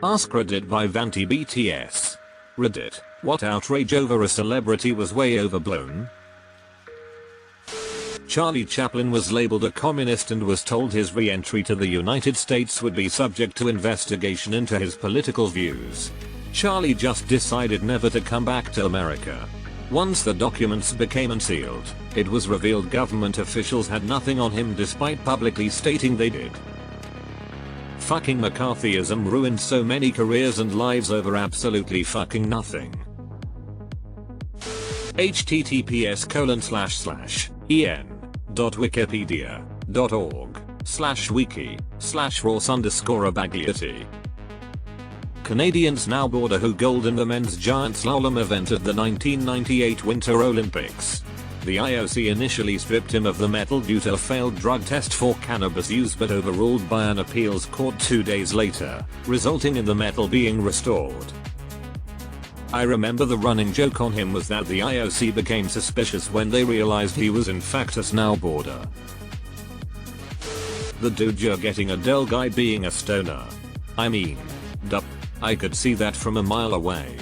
AskReddit by Vanti BTS. Reddit, what outrage over a celebrity was way overblown? Charlie Chaplin was labeled a communist and was told his re-entry to the United States would be subject to investigation into his political views. Charlie just decided never to come back to America. Once the documents became unsealed, it was revealed government officials had nothing on him despite publicly stating they did. Fucking McCarthyism ruined so many careers and lives over absolutely fucking nothing. https://en.wikipedia.org/wiki/Ross_Abagliati. Canadians now board a gold in the men's giant slalom event at the 1998 Winter Olympics. The IOC initially stripped him of the medal due to a failed drug test for cannabis use, but overruled by an appeals court 2 days later, resulting in the medal being restored. I remember the running joke on him was that the IOC became suspicious when they realized he was in fact a snowboarder. The dude you're getting a Dell guy being a stoner. I mean, duh, I could see that from a mile away.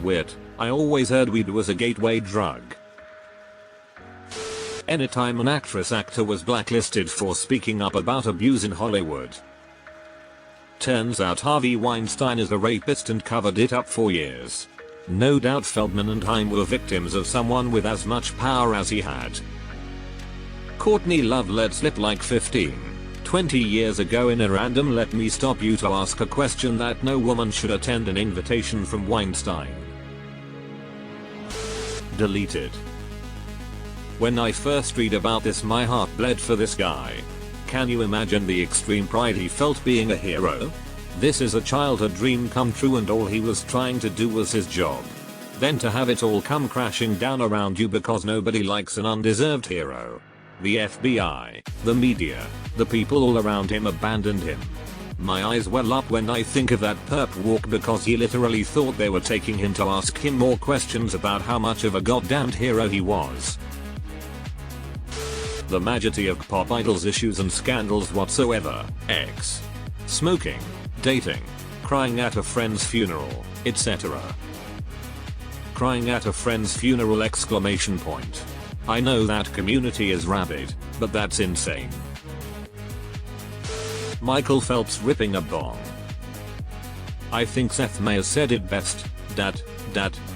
Weird, I always heard weed was a gateway drug. Anytime an actor was blacklisted for speaking up about abuse in Hollywood. Turns out Harvey Weinstein is a rapist and covered it up for years. No doubt Feldman and Haim were victims of someone with as much power as he had. Courtney Love let slip like 15-20 years ago in a random "let me stop you to ask a question" that no woman should attend an invitation from Weinstein. Deleted. When I first read about this, my heart bled for this guy. Can you imagine the extreme pride he felt being a hero? This is a childhood dream come true and all he was trying to do was his job. Then to have it all come crashing down around you because nobody likes an undeserved hero. The FBI, the media, the people all around him abandoned him. My eyes well up when I think of that perp walk because he literally thought they were taking him to ask him more questions about how much of a goddamned hero he was. The majority of pop idols' issues and scandals whatsoever, X. Smoking, dating, crying at a friend's funeral, etc. Crying at a friend's funeral ! I know that community is rabid, but that's insane. Michael Phelps ripping a bong. I think Seth Meyers said it best, Dad,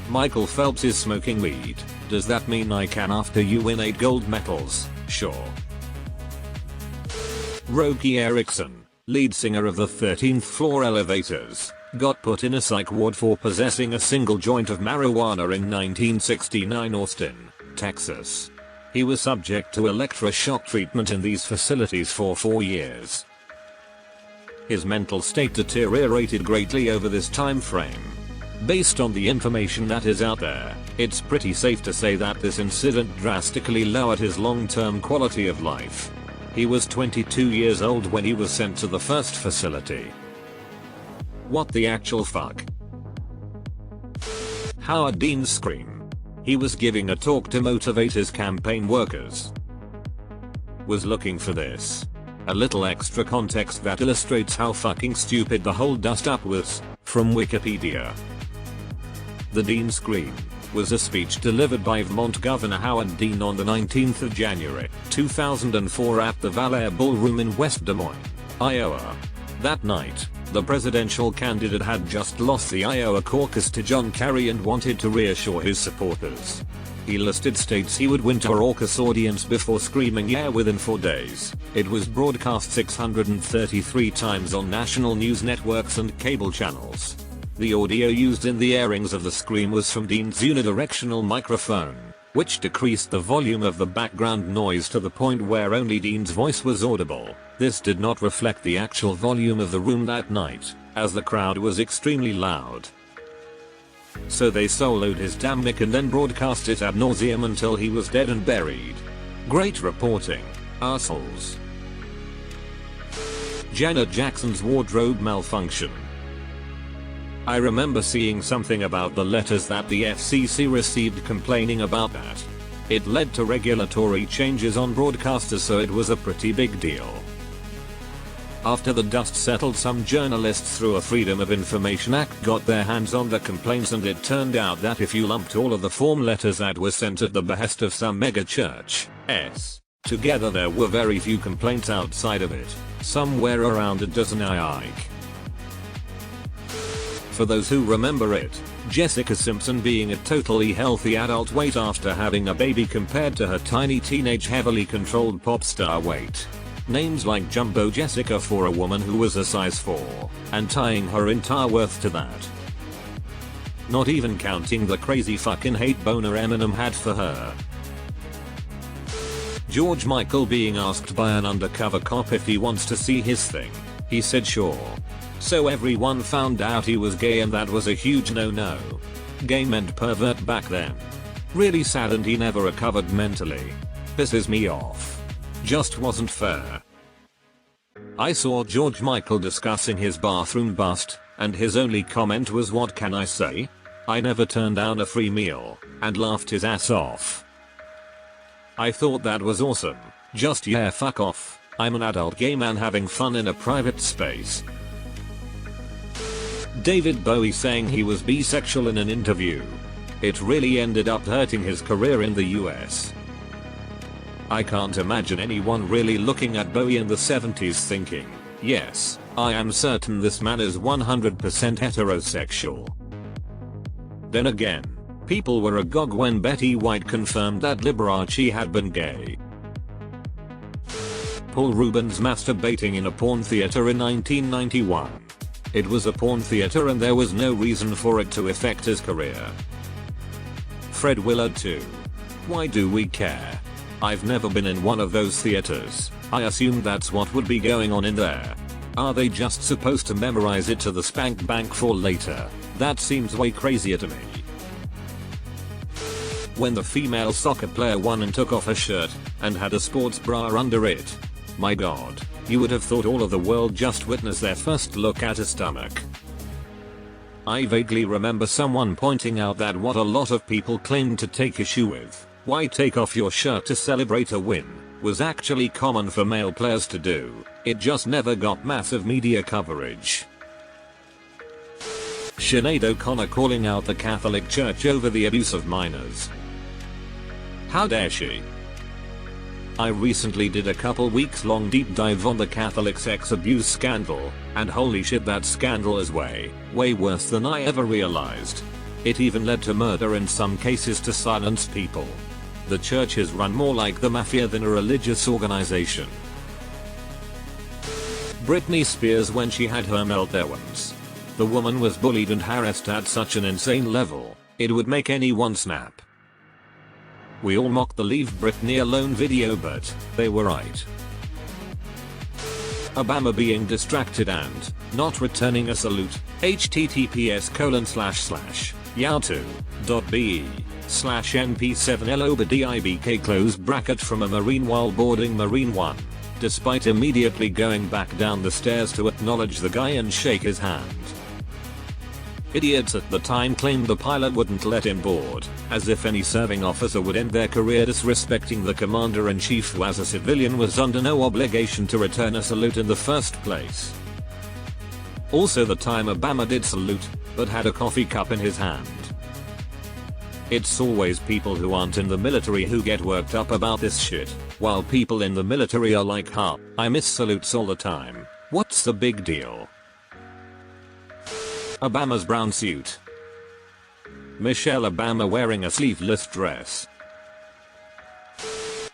Michael Phelps is smoking weed. Does that mean I can after you win 8 gold medals? Sure. Roky Erickson, lead singer of the 13th Floor Elevators, got put in a psych ward for possessing a single joint of marijuana in 1969 Austin, Texas. He was subject to electroshock treatment in these facilities for 4 years. His mental state deteriorated greatly over this time frame. Based on the information that is out there, it's pretty safe to say that this incident drastically lowered his long-term quality of life. He was 22 years old when he was sent to the first facility. What the actual fuck? Howard Dean's scream. He was giving a talk to motivate his campaign workers. Was looking for this. A little extra context that illustrates how fucking stupid the whole dust-up was, from Wikipedia. The Dean Scream was a speech delivered by Vermont Governor Howard Dean on the 19th of January, 2004 at the Valair Ballroom in West Des Moines, Iowa. That night, the presidential candidate had just lost the Iowa caucus to John Kerry and wanted to reassure his supporters. He listed states he would win to a raucous audience before screaming "yeah" within 4 days. It was broadcast 633 times on national news networks and cable channels. The audio used in the airings of the scream was from Dean's unidirectional microphone, which decreased the volume of the background noise to the point where only Dean's voice was audible. This did not reflect the actual volume of the room that night, as the crowd was extremely loud. So they soloed his damn mic and then broadcast it ad nauseum until he was dead and buried. Great reporting, assholes. Janet Jackson's wardrobe malfunction. I remember seeing something about the letters that the FCC received complaining about that. It led to regulatory changes on broadcasters, so it was a pretty big deal. After the dust settled, some journalists through a Freedom of Information Act got their hands on the complaints, and it turned out that if you lumped all of the form letters that were sent at the behest of some mega church together, there were very few complaints outside of it, somewhere around a dozen. For those who remember it, Jessica Simpson being a totally healthy adult weight after having a baby compared to her tiny teenage heavily controlled pop star weight. Names like Jumbo Jessica for a woman who was a size 4, and tying her entire worth to that. Not even counting the crazy fucking hate boner Eminem had for her. George Michael being asked by an undercover cop if he wants to see his thing. He said sure. So everyone found out he was gay, and that was a huge no-no. Gay meant pervert back then. Really sad, and he never recovered mentally. Pisses me off. Just wasn't fair. I saw George Michael discussing his bathroom bust, and his only comment was, "What can I say? I never turned down a free meal," and laughed his ass off. I thought that was awesome. Just yeah, fuck off. I'm an adult gay man having fun in a private space. David Bowie saying he was bisexual in an interview. It really ended up hurting his career in the US. I can't imagine anyone really looking at Bowie in the 70s thinking, yes, I am certain this man is 100% heterosexual. Then again, people were agog when Betty White confirmed that Liberace had been gay. Paul Rubens masturbating in a porn theater in 1991. It was a porn theater and there was no reason for it to affect his career. Fred Willard too. Why do we care? I've never been in one of those theaters. I assume that's what would be going on in there. Are they just supposed to memorize it to the spank bank for later? That seems way crazier to me. When the female soccer player won and took off her shirt and had a sports bra under it. My god, you would have thought all of the world just witnessed their first look at a stomach. I vaguely remember someone pointing out that what a lot of people claim to take issue with, why take off your shirt to celebrate a win, was actually common for male players to do. It just never got massive media coverage. Sinead O'Connor calling out the Catholic Church over the abuse of minors. How dare she? I recently did a couple weeks long deep dive on the Catholic sex abuse scandal, and holy shit, that scandal is way worse than I ever realized. It even led to murder in some cases to silence people. The church is run more like the mafia than a religious organization. Britney Spears when she had her meltdowns. The woman was bullied and harassed at such an insane level, it would make anyone snap. We all mocked the Leave Britney Alone video, but they were right. Obama being distracted and not returning a salute. https://yahoo.be/np7lobdibk close bracket from a Marine while boarding Marine 1. Despite immediately going back down the stairs to acknowledge the guy and shake his hand. Idiots at the time claimed the pilot wouldn't let him board, as if any serving officer would end their career disrespecting the commander-in-chief who as a civilian was under no obligation to return a salute in the first place. Also the time Obama did salute, but had a coffee cup in his hand. It's always people who aren't in the military who get worked up about this shit, while people in the military are like, huh, I miss salutes all the time. What's the big deal? Obama's brown suit. Michelle Obama wearing a sleeveless dress.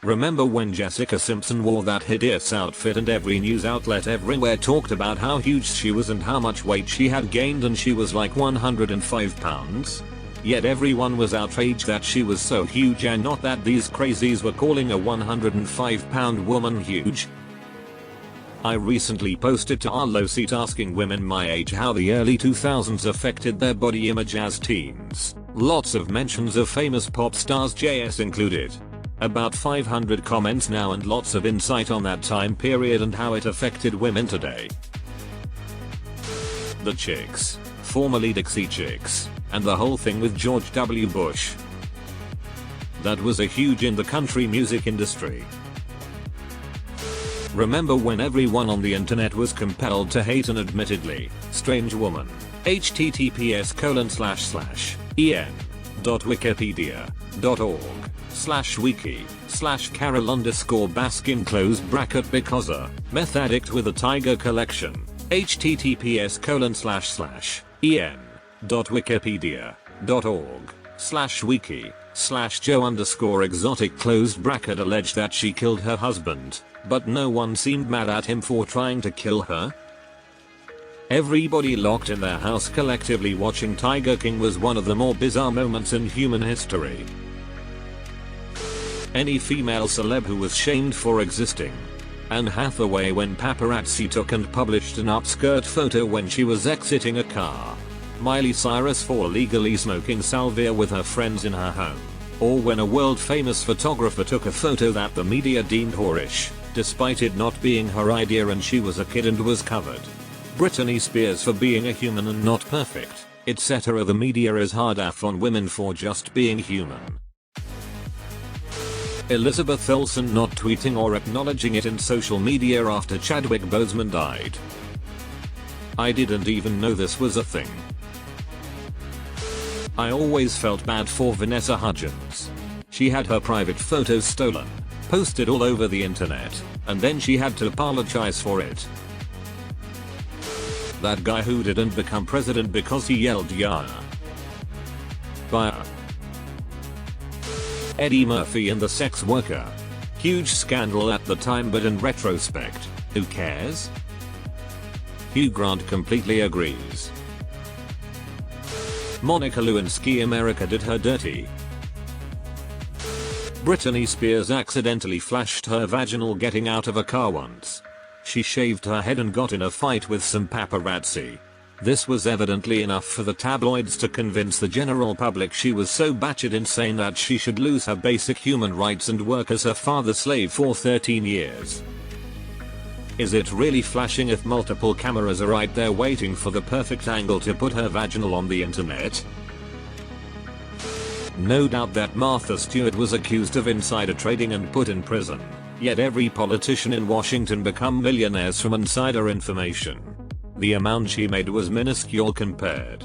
Remember when Jessica Simpson wore that hideous outfit and every news outlet everywhere talked about how huge she was and how much weight she had gained, and she was like 105 pounds? Yet everyone was outraged that she was so huge, and not that these crazies were calling a 105-pound woman huge. I recently posted to our low seat asking women my age how the early 2000s affected their body image as teens. Lots of mentions of famous pop stars, JS included. About 500 comments now and lots of insight on that time period and how it affected women today. The Chicks, formerly Dixie Chicks, and the whole thing with George W. Bush. That was a huge in the country music industry. Remember when everyone on the internet was compelled to hate an admittedly strange woman? https://en.wikipedia.org/wiki/Carol_Baskin_because a meth addict with a tiger collection. https://en.wikipedia.org/wiki/Joe_exotic alleged that she killed her husband, but no one seemed mad at him for trying to kill her. Everybody locked in their house collectively watching Tiger King was one of the more bizarre moments in human history. Any female celeb who was shamed for existing. Anne Hathaway when paparazzi took and published an upskirt photo when she was exiting a car. Miley Cyrus for illegally smoking salvia with her friends in her home. Or when a world famous photographer took a photo that the media deemed whorish, despite it not being her idea and she was a kid and was covered. Britney Spears for being a human and not perfect, etc. The media is hard af on women for just being human. Elizabeth Olsen not tweeting or acknowledging it in social media after Chadwick Boseman died. I didn't even know this was a thing. I always felt bad for Vanessa Hudgens. She had her private photos stolen, posted all over the internet, and then she had to apologize for it. That guy who didn't become president because he yelled "Yeah." Fire. Eddie Murphy and the sex worker. Huge scandal at the time, but in retrospect, who cares? Hugh Grant completely agrees. Monica Lewinsky America did her dirty. Britney Spears accidentally flashed her vaginal getting out of a car once. She shaved her head and got in a fight with some paparazzi. This was evidently enough for the tabloids to convince the general public she was so batshit insane that she should lose her basic human rights and work as her father's slave for 13 years. Is it really flashing if multiple cameras are right there waiting for the perfect angle to put her vaginal on the internet? No doubt that Martha Stewart was accused of insider trading and put in prison, yet every politician in Washington become millionaires from insider information. The amount she made was minuscule compared.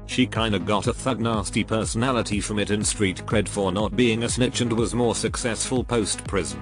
She kinda got a thug nasty personality from it and street cred for not being a snitch and was more successful post prison.